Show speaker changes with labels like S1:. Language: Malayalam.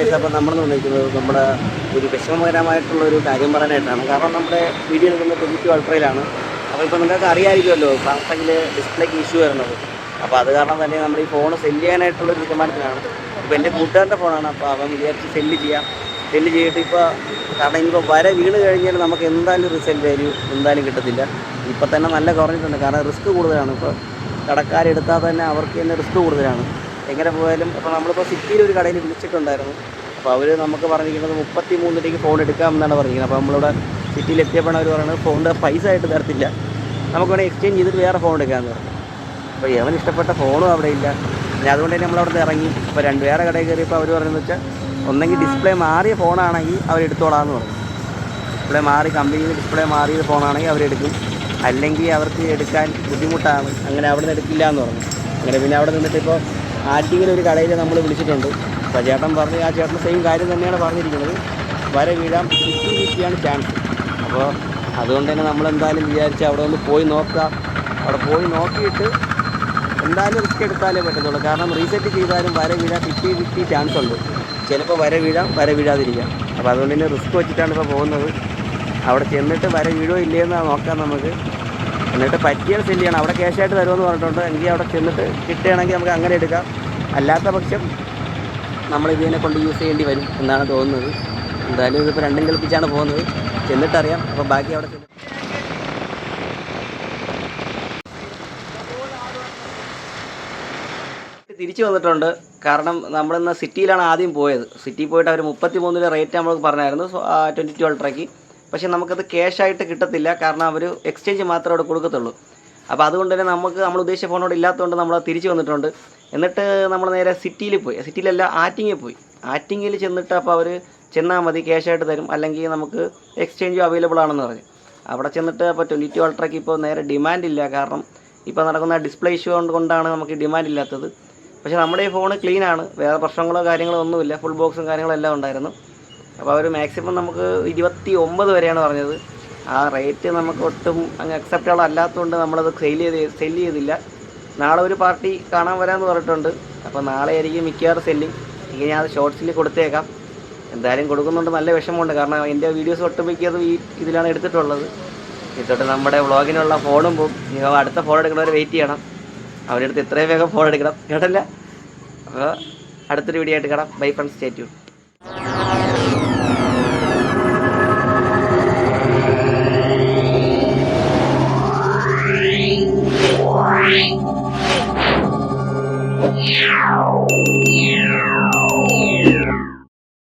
S1: അപ്പോൾ നമ്മൾ നിർണ്ണയിക്കുന്നത് നമ്മുടെ ഒരു വിഷമകരമായിട്ടുള്ളൊരു കാര്യം പറയാനായിട്ടാണ്. കാരണം നമ്മുടെ വീഡിയോ എടുക്കുന്നത് 22 അൾട്രയിലാണ്. അപ്പോൾ ഇപ്പോൾ നിങ്ങൾക്ക് അറിയാമായിരിക്കുമല്ലോ സാംസങ്ങിൽ ഡിസ്പ്ലേക്ക് ഇഷ്യൂ വരുന്നത്. അപ്പോൾ അത് കാരണം തന്നെ നമ്മൾ ഈ ഫോൺ സെല്ല് ചെയ്യാനായിട്ടുള്ളൊരു തീരുമാനത്തിലാണ്. ഇപ്പോൾ എൻ്റെ കൂട്ടുകാരൻ്റെ ഫോണാണ്. അപ്പോൾ അവൻ വിചാരിച്ച് സെല്ല് ചെയ്തിട്ട് ഇപ്പോൾ കാരണം ഇനിയിപ്പോൾ വീണ് കഴിഞ്ഞാൽ നമുക്ക് എന്തായാലും റിസൾട്ട് വാല്യൂ എന്തായാലും കിട്ടത്തില്ല. ഇപ്പോൾ തന്നെ നല്ല കുറഞ്ഞിട്ടുണ്ട്. കാരണം റിസ്ക് കൂടുതലാണ്. ഇപ്പോൾ കടക്കാരെടുത്താൽ തന്നെ അവർക്ക് തന്നെ റിസ്ക് കൂടുതലാണ്. എങ്ങനെ പോയാലും ഇപ്പോൾ നമ്മളിപ്പോൾ സിറ്റിയിൽ ഒരു കടയിൽ വിളിച്ചിട്ടുണ്ടായിരുന്നു. അപ്പോൾ അവർ നമുക്ക് പറഞ്ഞിരിക്കുന്നത് 33 രൂപയ്ക്ക് ഫോൺ എടുക്കാമെന്നാണ് പറഞ്ഞിരിക്കുന്നത്. അപ്പോൾ നമ്മളിവിടെ സിറ്റിയിൽ എത്തിയപ്പോൾ അവർ പറയുന്നത് ഫോണിൻ്റെ പൈസ ആയിട്ട് തരത്തില്ല, നമുക്ക് വേണമെങ്കിൽ എക്സ്ചേഞ്ച് ചെയ്തിട്ട് വേറെ ഫോൺ എടുക്കാമെന്ന് പറഞ്ഞു. അപ്പോൾ ഇവൻ ഇഷ്ടപ്പെട്ട ഫോണും അവിടെ ഇല്ല. പിന്നെ അതുകൊണ്ട് തന്നെ നമ്മളവിടെ നിന്ന് ഇറങ്ങി ഇപ്പോൾ വേറെ കടയിൽ കയറിയപ്പോൾ അവർ പറയുന്നത് വെച്ചാൽ ഒന്നെങ്കിൽ ഡിസ്പ്ലേ മാറിയ ഫോണാണെങ്കിൽ അവരെടുത്തോളാമെന്ന് പറഞ്ഞു. ഡിസ്പ്ലേ മാറി കമ്പനിയിൽ ഡിസ്പ്ലേ മാറിയ ഫോണാണെങ്കിൽ അവരെടുക്കും, അല്ലെങ്കിൽ അവർക്ക് എടുക്കാൻ ബുദ്ധിമുട്ടാണ്, അങ്ങനെ അവിടെ നിന്ന് എടുക്കില്ല എന്ന് പറഞ്ഞു. അങ്ങനെ പിന്നെ അവിടെ നിന്നിട്ട് ഇപ്പോൾ ആറ്റിങ്ങിലൊരു കടയിൽ നമ്മൾ വിളിച്ചിട്ടുണ്ട്. അപ്പോൾ ചേട്ടൻ പറഞ്ഞ് ആ ചേട്ടൻ സെയിം കാര്യം തന്നെയാണ് പറഞ്ഞിരിക്കുന്നത്, വീഴാൻ 50-50 ചാൻസ്. അപ്പോൾ അതുകൊണ്ട് തന്നെ നമ്മളെന്തായാലും വിചാരിച്ച് അവിടെ ഒന്ന് പോയി നോക്കാം. അവിടെ പോയി നോക്കിയിട്ട് എന്തായാലും റിസ്ക് എടുത്താലേ പറ്റത്തുള്ളൂ. കാരണം റീസെറ്റ് ചെയ്താലും വീഴാൻ 50-50 ചാൻസ് ഉണ്ട്. ചിലപ്പോൾ വീഴാം, വീഴാതിരിക്കാം. അപ്പോൾ അതുകൊണ്ട് തന്നെ റിസ്ക് വെച്ചിട്ടാണ് ഇപ്പോൾ പോകുന്നത്. അവിടെ ചെന്നിട്ട് വീഴോ ഇല്ലയെന്ന് നോക്കാം നമുക്ക്. എന്നിട്ട് പറ്റിയാൽ സെല്ല് ചെയ്യണം. അവിടെ ക്യാഷായിട്ട് തരുമെന്ന് പറഞ്ഞിട്ടുണ്ട്. എങ്കിൽ അവിടെ ചെന്നിട്ട് കിട്ടുകയാണെങ്കിൽ നമുക്ക് അങ്ങനെ എടുക്കാം. അല്ലാത്ത പക്ഷം നമ്മളിതിനെ കൊണ്ട് യൂസ് ചെയ്യേണ്ടി വരും എന്നാണ് തോന്നുന്നത്. എന്തായാലും ഇതിപ്പോൾ രണ്ടും കളിപ്പിച്ചാണ് പോകുന്നത്. ചെന്നിട്ടറിയാം. അപ്പോൾ ബാക്കി അവിടെ തിരിച്ചു വന്നിട്ടുണ്ട്. കാരണം നമ്മളിന്ന് സിറ്റിയിലാണ് ആദ്യം പോയത്. സിറ്റിയിൽ പോയിട്ട് അവർ 33 രൂപ റേറ്റ് നമ്മൾക്ക് പറഞ്ഞായിരുന്നു 22 അൾട്രയ്ക്ക്. പക്ഷേ നമുക്കത് ക്യാഷായിട്ട് കിട്ടത്തില്ല. കാരണം അവർ എക്സ്ചേഞ്ച് മാത്രമേ അവിടെ കൊടുക്കത്തുള്ളൂ. അപ്പോൾ അതുകൊണ്ട് തന്നെ നമ്മൾ ഉദ്ദേശിച്ച ഫോണോട് ഇല്ലാത്തതുകൊണ്ട് നമ്മൾ തിരിച്ചു വന്നിട്ടുണ്ട്. എന്നിട്ട് നമ്മൾ നേരെ സിറ്റിയിലല്ല ആറ്റിങ്ങിൽ പോയി. ആറ്റിങ്ങിൽ ചെന്നിട്ട് അപ്പോൾ അവർ ചെന്നാൽ മതി, ക്യാഷായിട്ട് തരും, അല്ലെങ്കിൽ നമുക്ക് എക്സ്ചേഞ്ചും അവൈലബിൾ ആണെന്ന് പറഞ്ഞു. അവിടെ ചെന്നിട്ട് അപ്പോൾ 22 അൾട്രയ്ക്ക് ഇപ്പോൾ നേരെ ഡിമാൻഡില്ല. കാരണം ഇപ്പോൾ നടക്കുന്ന ഡിസ്പ്ലേ ഇഷ്യൂ കൊണ്ടാണ് നമുക്ക് ഡിമാൻഡ് ഇല്ലാത്തത്. പക്ഷേ നമ്മുടെ ഈ ഫോൺ ക്ലീനാണ്, വേറെ പ്രശ്നങ്ങളോ കാര്യങ്ങളോ ഒന്നുമില്ല, ഫുൾ ബോക്സും കാര്യങ്ങളും എല്ലാം ഉണ്ടായിരുന്നു. അപ്പോൾ അവർ മാക്സിമം നമുക്ക് 29 വരെയാണ് പറഞ്ഞത്. ആ റേറ്റ് നമുക്ക് ഒട്ടും അങ്ങ് അക്സെപ്റ്റബിൾ അല്ലാത്തതുകൊണ്ട് നമ്മളത് സെല്ല് ചെയ്തില്ല. നാളെ ഒരു പാർട്ടി കാണാൻ വരാമെന്ന് പറഞ്ഞിട്ടുണ്ട്. അപ്പോൾ നാളെ ആയിരിക്കും മിക്കവാറും സെല്ലിങ്. ഇങ്ങനെ ഞാൻ അത് ഷോർട്സിൽ കൊടുത്തേക്കാം. എന്തായാലും കൊടുക്കുന്നുണ്ട്, നല്ല വിഷമമുണ്ട്. കാരണം എൻ്റെ വീഡിയോസ് ഒട്ടുമിക്കതും ഇതിലാണ് എടുത്തിട്ടുള്ളത്. എന്നിട്ട് നമ്മുടെ വ്ളോഗിനുള്ള ഫോണും പോകും. നിങ്ങൾ അടുത്ത ഫോൺ എടുക്കുന്നവരെ വെയിറ്റ് ചെയ്യണം. അവരുടെ അടുത്ത് എത്രയും വേഗം ഫോൺ എടുക്കണം കേട്ടല്ല. അപ്പോൾ അടുത്തൊരു വീഡിയോ ആയിട്ട് കാണാം. Bye friends, stay tune.